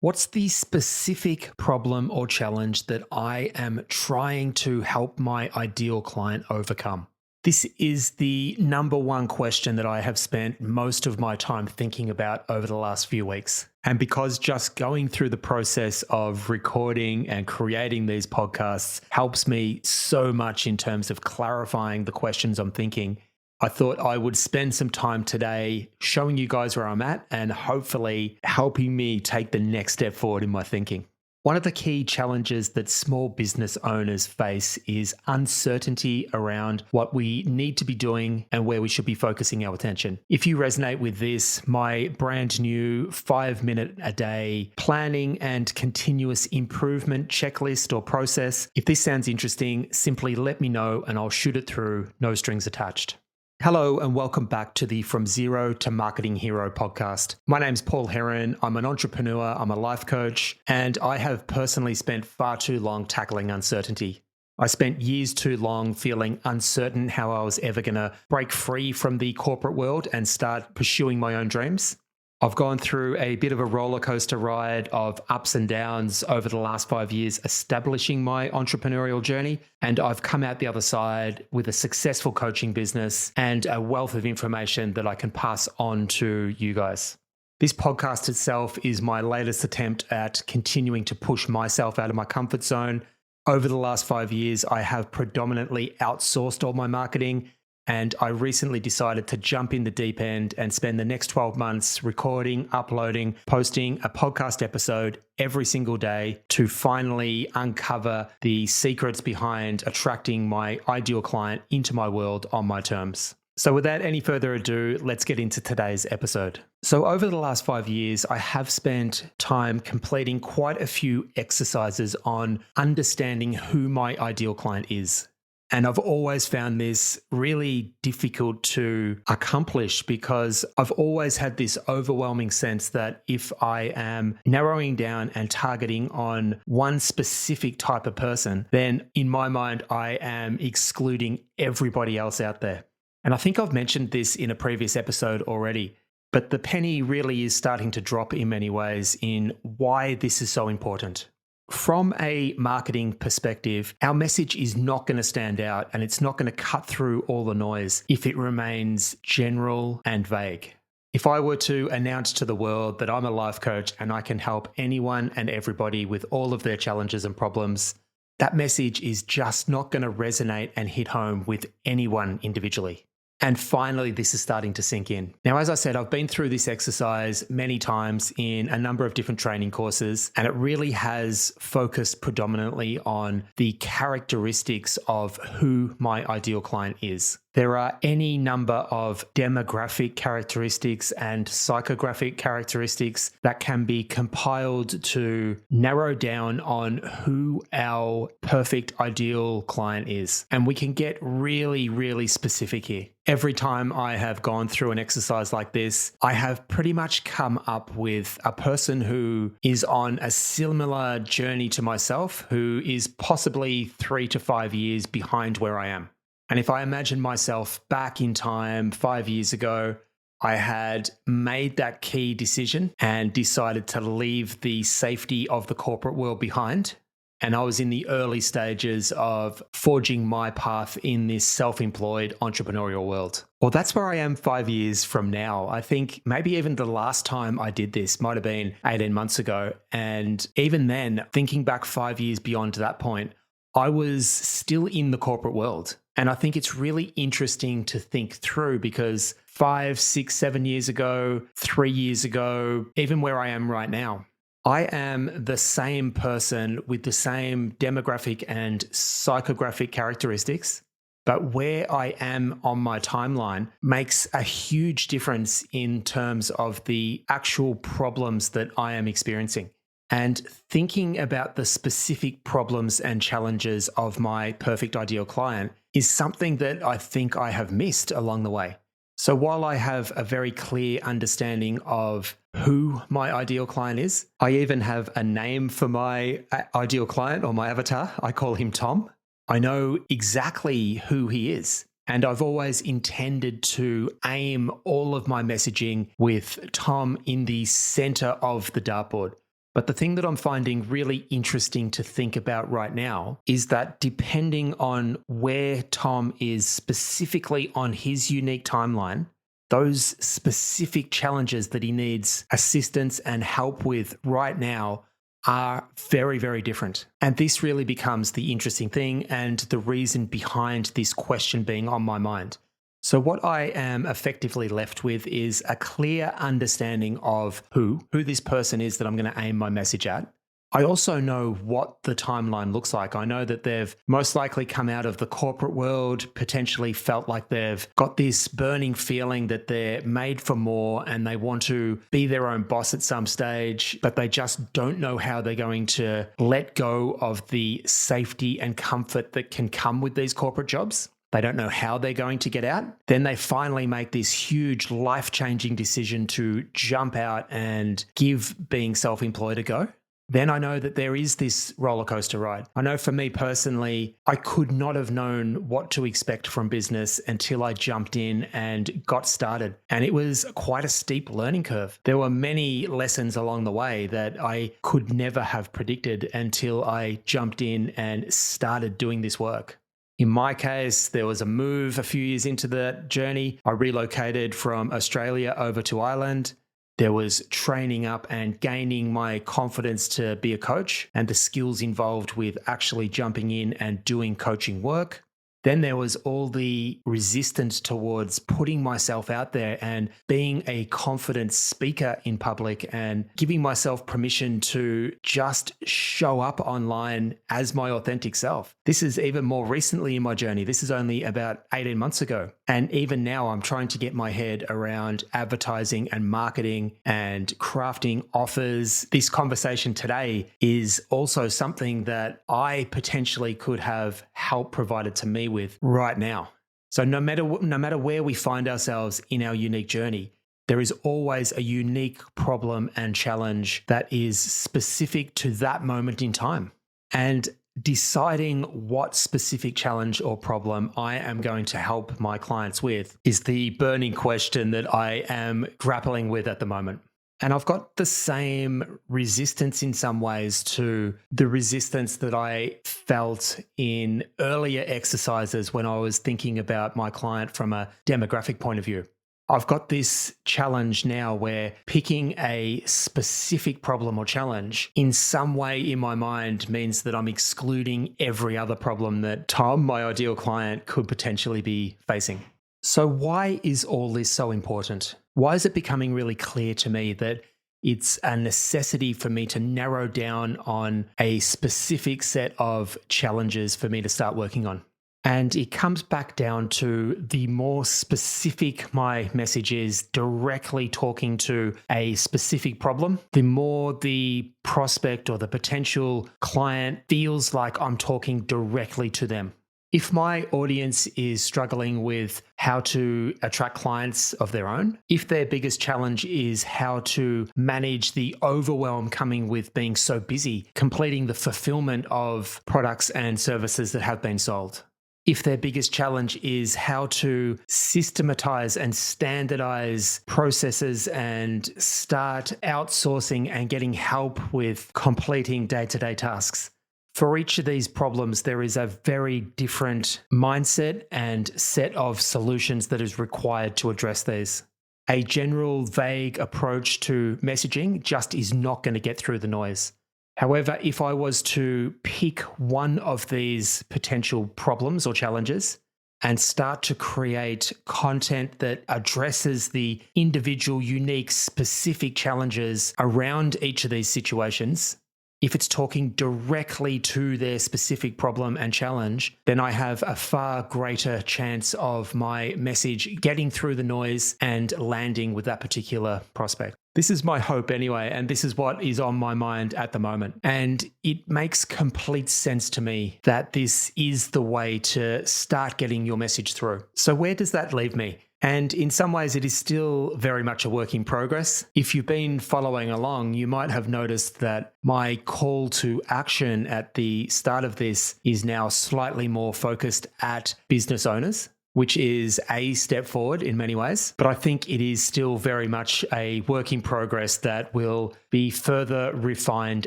What's the specific problem or challenge that I am trying to help my ideal client overcome? This is the number one question that I have spent most of my time thinking about over the last few weeks. And because just going through the process of recording and creating these podcasts helps me so much in terms of clarifying the questions I'm thinking, I thought I would spend some time today showing you guys where I'm at and hopefully helping me take the next step forward in my thinking. One of the key challenges that small business owners face is uncertainty around what we need to be doing and where we should be focusing our attention. If you resonate with this, my brand new 5-minute a day planning and continuous improvement checklist or process, if this sounds interesting, simply let me know and I'll shoot it through, no strings attached. Hello and welcome back to the From Zero to Marketing Hero podcast. My name's Paul Heron. I'm an entrepreneur, I'm a life coach, and I have personally spent far too long tackling uncertainty. I spent years too long feeling uncertain how I was ever going to break free from the corporate world and start pursuing my own dreams. I've gone through a bit of a roller coaster ride of ups and downs over the last 5 years establishing my entrepreneurial journey, and I've come out the other side with a successful coaching business and a wealth of information that I can pass on to you guys. This podcast itself is my latest attempt at continuing to push myself out of my comfort zone. Over the last 5 years, I have predominantly outsourced all my marketing. And I recently decided to jump in the deep end and spend the next 12 months recording, uploading, posting a podcast episode every single day to finally uncover the secrets behind attracting my ideal client into my world on my terms. So without any further ado, let's get into today's episode. So over the last 5 years, I have spent time completing quite a few exercises on understanding who my ideal client is. And I've always found this really difficult to accomplish because I've always had this overwhelming sense that if I am narrowing down and targeting on one specific type of person, then in my mind, I am excluding everybody else out there. And I think I've mentioned this in a previous episode already, but the penny really is starting to drop in many ways in why this is so important. From a marketing perspective, our message is not going to stand out and it's not going to cut through all the noise if it remains general and vague. If I were to announce to the world that I'm a life coach and I can help anyone and everybody with all of their challenges and problems, that message is just not going to resonate and hit home with anyone individually. And finally, this is starting to sink in. Now, as I said, I've been through this exercise many times in a number of different training courses, and it really has focused predominantly on the characteristics of who my ideal client is. There are any number of demographic characteristics and psychographic characteristics that can be compiled to narrow down on who our perfect ideal client is. And we can get really, really specific here. Every time I have gone through an exercise like this, I have pretty much come up with a person who is on a similar journey to myself, who is possibly 3 to 5 years behind where I am. And if I imagine myself back in time 5 years ago, I had made that key decision and decided to leave the safety of the corporate world behind. And I was in the early stages of forging my path in this self-employed entrepreneurial world. Well, that's where I am 5 years from now. I think maybe even the last time I did this might have been 18 months ago. And even then, thinking back 5 years beyond that point, I was still in the corporate world. And I think it's really interesting to think through because 5, 6, 7 years ago, 3 years ago, even where I am right now, I am the same person with the same demographic and psychographic characteristics, but where I am on my timeline makes a huge difference in terms of the actual problems that I am experiencing. And thinking about the specific problems and challenges of my perfect ideal client is something that I think I have missed along the way. So while I have a very clear understanding of who my ideal client is, I even have a name for my ideal client or my avatar. I call him Tom. I know exactly who he is. And I've always intended to aim all of my messaging with Tom in the center of the dartboard. But the thing that I'm finding really interesting to think about right now is that depending on where Tom is specifically on his unique timeline, those specific challenges that he needs assistance and help with right now are very, very different. And this really becomes the interesting thing and the reason behind this question being on my mind. So what I am effectively left with is a clear understanding of who this person is that I'm going to aim my message at. I also know what the timeline looks like. I know that they've most likely come out of the corporate world, potentially felt like they've got this burning feeling that they're made for more and they want to be their own boss at some stage, but they just don't know how they're going to let go of the safety and comfort that can come with these corporate jobs. They don't know how they're going to get out. Then they finally make this huge life-changing decision to jump out and give being self-employed a go. Then I know that there is this roller coaster ride. I know for me personally, I could not have known what to expect from business until I jumped in and got started. And it was quite a steep learning curve. There were many lessons along the way that I could never have predicted until I jumped in and started doing this work. In my case, there was a move a few years into that journey. I relocated from Australia over to Ireland. There was training up and gaining my confidence to be a coach and the skills involved with actually jumping in and doing coaching work. Then there was all the resistance towards putting myself out there and being a confident speaker in public and giving myself permission to just show up online as my authentic self. This is even more recently in my journey. This is only about 18 months ago. And even now I'm trying to get my head around advertising and marketing and crafting offers. This conversation today is also something that I potentially could have help provided to me with right now. So no matter where we find ourselves in our unique journey, there is always a unique problem and challenge that is specific to that moment in time. And deciding what specific challenge or problem I am going to help my clients with is the burning question that I am grappling with at the moment. And I've got the same resistance in some ways to the resistance that I felt in earlier exercises when I was thinking about my client from a demographic point of view. I've got this challenge now where picking a specific problem or challenge in some way in my mind means that I'm excluding every other problem that Tom, my ideal client, could potentially be facing. So why is all this so important? Why is it becoming really clear to me that it's a necessity for me to narrow down on a specific set of challenges for me to start working on? And it comes back down to the more specific my message is directly talking to a specific problem, the more the prospect or the potential client feels like I'm talking directly to them. If my audience is struggling with how to attract clients of their own, if their biggest challenge is how to manage the overwhelm coming with being so busy, completing the fulfillment of products and services that have been sold, if their biggest challenge is how to systematize and standardize processes and start outsourcing and getting help with completing day-to-day tasks. For each of these problems, there is a very different mindset and set of solutions that is required to address these. A general, vague approach to messaging just is not going to get through the noise. However, if I was to pick one of these potential problems or challenges and start to create content that addresses the individual, unique, specific challenges around each of these situations, if it's talking directly to their specific problem and challenge, then I have a far greater chance of my message getting through the noise and landing with that particular prospect. This is my hope anyway, and this is what is on my mind at the moment. And it makes complete sense to me that this is the way to start getting your message through. So where does that leave me? And in some ways, it is still very much a work in progress. If you've been following along, you might have noticed that my call to action at the start of this is now slightly more focused at business owners. which is a step forward in many ways. But I think it is still very much a work in progress that will be further refined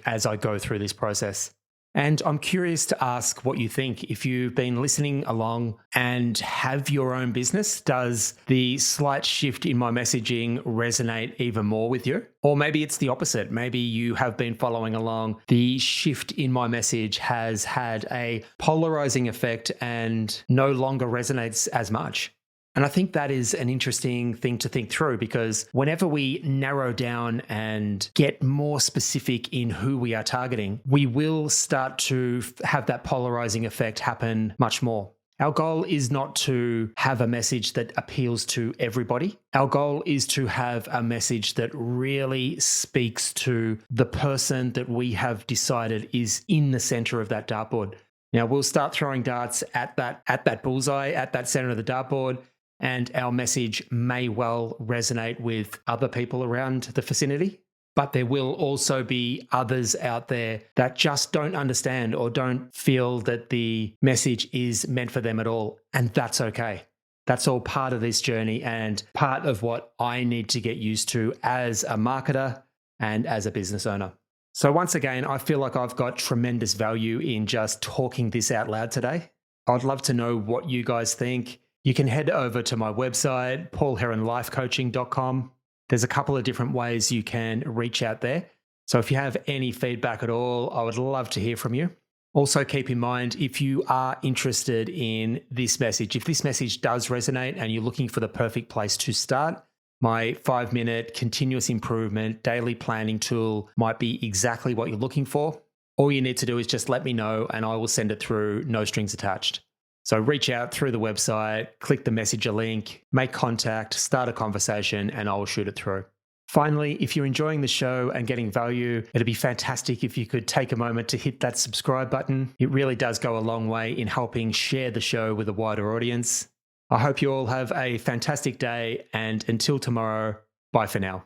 as I go through this process. And I'm curious to ask what you think. If you've been listening along and have your own business, does the slight shift in my messaging resonate even more with you? Or maybe it's the opposite. Maybe you have been following along. The shift in my message has had a polarizing effect and no longer resonates as much. And I think that is an interesting thing to think through, because whenever we narrow down and get more specific in who we are targeting, we will start to have that polarizing effect happen much more. Our goal is not to have a message that appeals to everybody. Our goal is to have a message that really speaks to the person that we have decided is in the center of that dartboard. Now, we'll start throwing darts at that bullseye, at that center of the dartboard. And our message may well resonate with other people around the vicinity. But there will also be others out there that just don't understand or don't feel that the message is meant for them at all. And that's okay. That's all part of this journey and part of what I need to get used to as a marketer and as a business owner. So once again, I feel like I've got tremendous value in just talking this out loud today. I'd love to know what you guys think. You can head over to my website, paulheronlifecoaching.com. There's a couple of different ways you can reach out there. So if you have any feedback at all, I would love to hear from you. Also keep in mind, if you are interested in this message, if this message does resonate and you're looking for the perfect place to start, my 5-minute continuous improvement daily planning tool might be exactly what you're looking for. All you need to do is just let me know and I will send it through, no strings attached. So reach out through the website, click the messenger link, make contact, start a conversation, and I will shoot it through. Finally, if you're enjoying the show and getting value, it'd be fantastic if you could take a moment to hit that subscribe button. It really does go a long way in helping share the show with a wider audience. I hope you all have a fantastic day, and until tomorrow, bye for now.